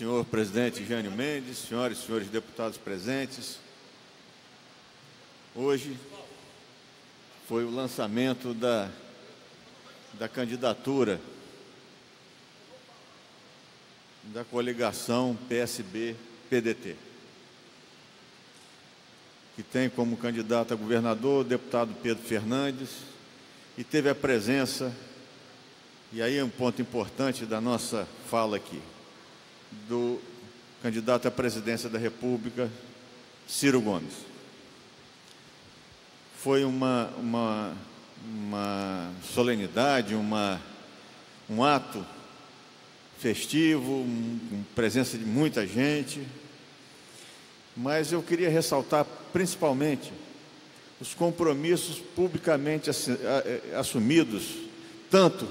senhor presidente Jânio Mendes, senhoras e senhores deputados presentes, hoje foi o lançamento da candidatura da coligação PSB-PDT, que tem como candidato a governador o deputado Pedro Fernandes, e teve a presença, e aí é um ponto importante da nossa fala aqui, do candidato à presidência da República, Ciro Gomes. Foi uma solenidade, um ato festivo, com presença de muita gente, mas eu queria ressaltar principalmente os compromissos publicamente assumidos, tanto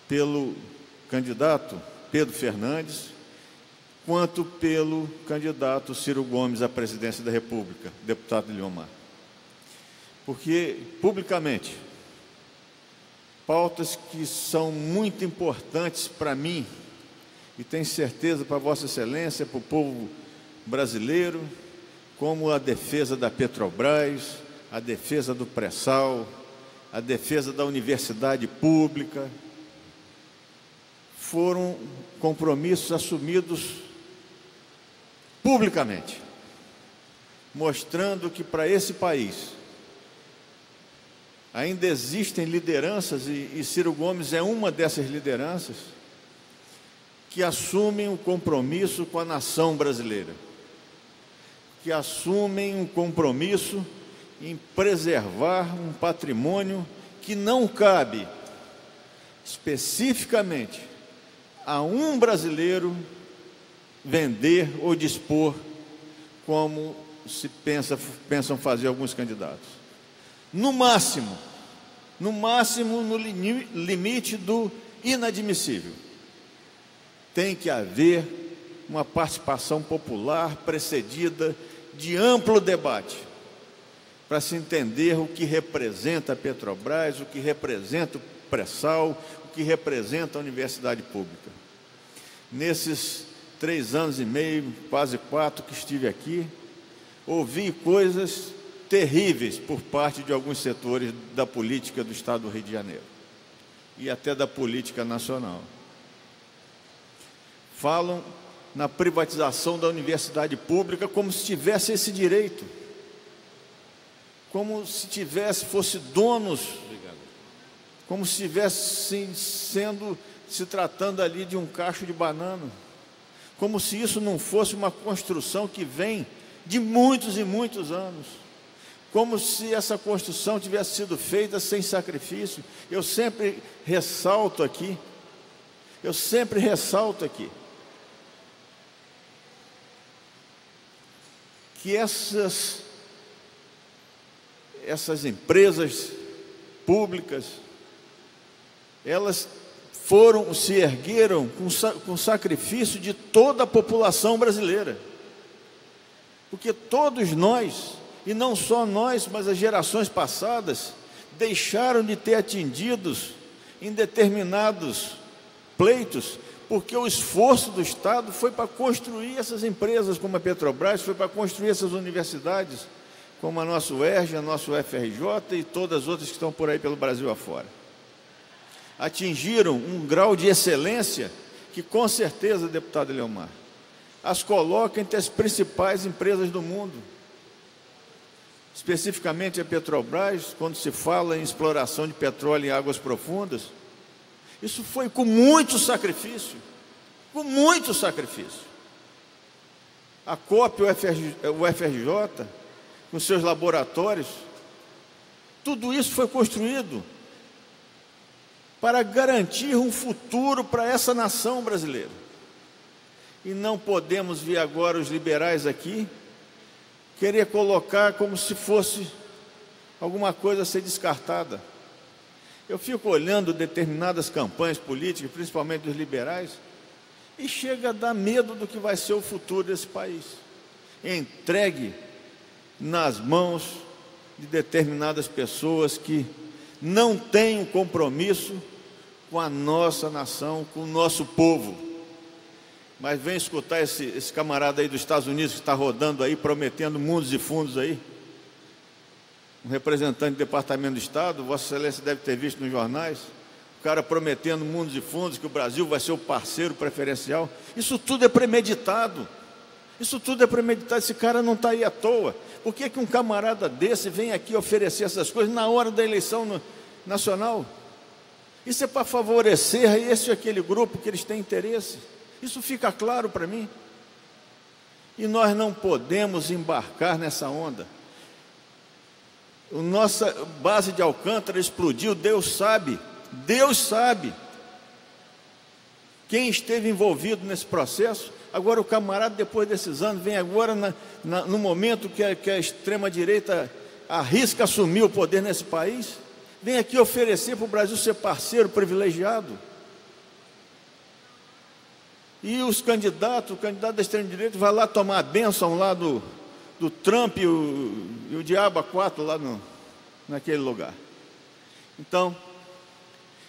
pelo candidato Pedro Fernandes, quanto pelo candidato Ciro Gomes à presidência da República, deputado Eliomar. Porque, publicamente, pautas que são muito importantes para mim, e tenho certeza para Vossa Excelência, para o povo brasileiro, como a defesa da Petrobras, a defesa do pré-sal, a defesa da universidade pública, foram compromissos assumidos publicamente, mostrando que para esse país ainda existem lideranças, e Ciro Gomes é uma dessas lideranças, que assumem um compromisso com a nação brasileira, que assumem um compromisso em preservar um patrimônio que não cabe especificamente a um brasileiro vender ou dispor, como se pensam fazer alguns candidatos. No máximo, no limite do inadmissível, tem que haver uma participação popular precedida de amplo debate, para se entender o que representa a Petrobras, o que representa o pré-sal, o que representa a universidade pública. Nesses 3 anos e meio, quase 4 que estive aqui, ouvi coisas terríveis por parte de alguns setores da política do Estado do Rio de Janeiro e até da política nacional. Falam na privatização da universidade pública como se tivesse esse direito, como se fosse donos, como se estivesse se tratando ali de um cacho de banana, como se isso não fosse uma construção que vem de muitos e muitos anos, como se essa construção tivesse sido feita sem sacrifício. Eu sempre ressalto aqui, que essas empresas públicas, elas se ergueram com sacrifício de toda a população brasileira, porque todos nós, e não só nós, mas as gerações passadas, deixaram de ter atingidos em determinados pleitos, porque o esforço do Estado foi para construir essas empresas como a Petrobras, foi para construir essas universidades como a nossa UERJ, a nossa UFRJ e todas as outras que estão por aí pelo Brasil afora. Atingiram um grau de excelência que, com certeza, deputado Eliomar, as coloca entre as principais empresas do mundo. Especificamente a Petrobras, quando se fala em exploração de petróleo em águas profundas, isso foi com muito sacrifício, A COP, o UFRJ, com seus laboratórios, tudo isso foi construído para garantir um futuro para essa nação brasileira. E não podemos ver agora os liberais aqui querer colocar como se fosse alguma coisa a ser descartada. Eu fico olhando determinadas campanhas políticas, principalmente dos liberais, e chega a dar medo do que vai ser o futuro desse país, entregue nas mãos de determinadas pessoas que não têm um compromisso com a nossa nação, com o nosso povo. Mas vem escutar esse camarada aí dos Estados Unidos que está rodando aí, prometendo mundos e fundos aí. Um representante do Departamento de Estado, Vossa Excelência deve ter visto nos jornais, o cara prometendo mundos e fundos, que o Brasil vai ser o parceiro preferencial. Isso tudo é premeditado. Isso tudo é premeditado. Esse cara não está aí à toa. Por que um camarada desse vem aqui oferecer essas coisas na hora da eleição nacional? Isso é para favorecer esse ou aquele grupo que eles têm interesse. Isso fica claro para mim. E nós não podemos embarcar nessa onda. A nossa base de Alcântara explodiu, Deus sabe. Deus sabe. Quem esteve envolvido nesse processo. Agora o camarada, depois desses anos, vem agora no momento que a extrema-direita arrisca assumir o poder nesse país, vem aqui oferecer para o Brasil ser parceiro privilegiado. E o candidato da extrema-direita vai lá tomar a bênção lá do Trump e o diabo a quatro lá naquele lugar. Então,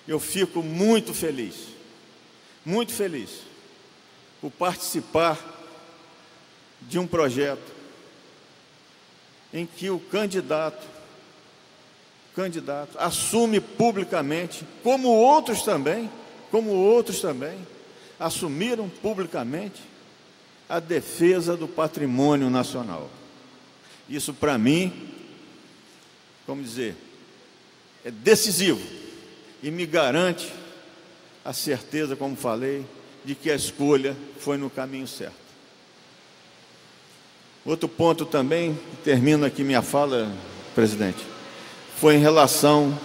eu fico muito feliz por participar de um projeto em que o candidato assume publicamente, como outros também, assumiram publicamente a defesa do patrimônio nacional. Isso, para mim, vamos dizer, é decisivo e me garante a certeza, como falei, de que a escolha foi no caminho certo. Outro ponto também, termino aqui minha fala, presidente, foi em relação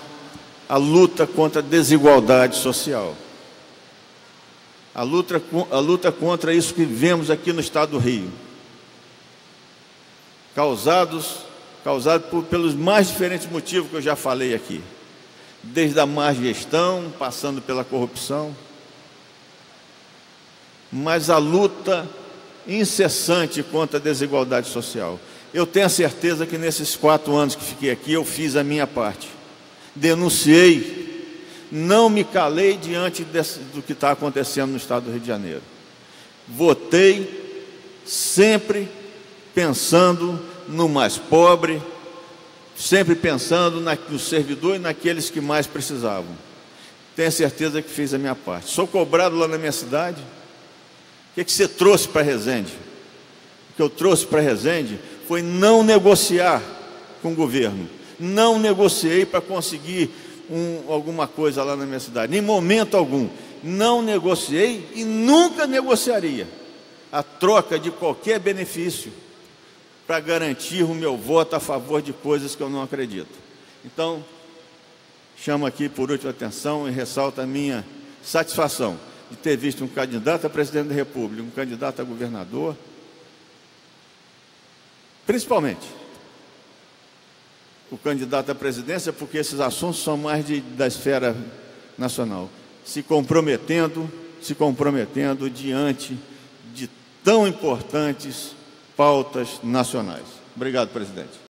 à luta contra a desigualdade social. A luta contra isso que vemos aqui no estado do Rio, causado pelos mais diferentes motivos que eu já falei aqui, desde a má gestão, passando pela corrupção, mas a luta incessante contra a desigualdade social. Eu tenho a certeza que nesses 4 anos que fiquei aqui, eu fiz a minha parte, denunciei, não me calei diante do que está acontecendo no estado do Rio de Janeiro. Votei sempre pensando no mais pobre, sempre pensando no servidor e naqueles que mais precisavam. Tenho certeza que fiz a minha parte. Sou cobrado lá na minha cidade. O que você trouxe para Resende? O que eu trouxe para Resende foi não negociar com o governo. Não negociei para conseguir alguma coisa lá na minha cidade, em momento algum. Não negociei e nunca negociaria a troca de qualquer benefício para garantir o meu voto a favor de coisas que eu não acredito. Então, chamo aqui por última atenção e ressalto a minha satisfação de ter visto um candidato a presidente da República, um candidato a governador, principalmente o candidato à presidência, porque esses assuntos são mais da esfera nacional, se comprometendo diante de tão importantes pautas nacionais. Obrigado, presidente.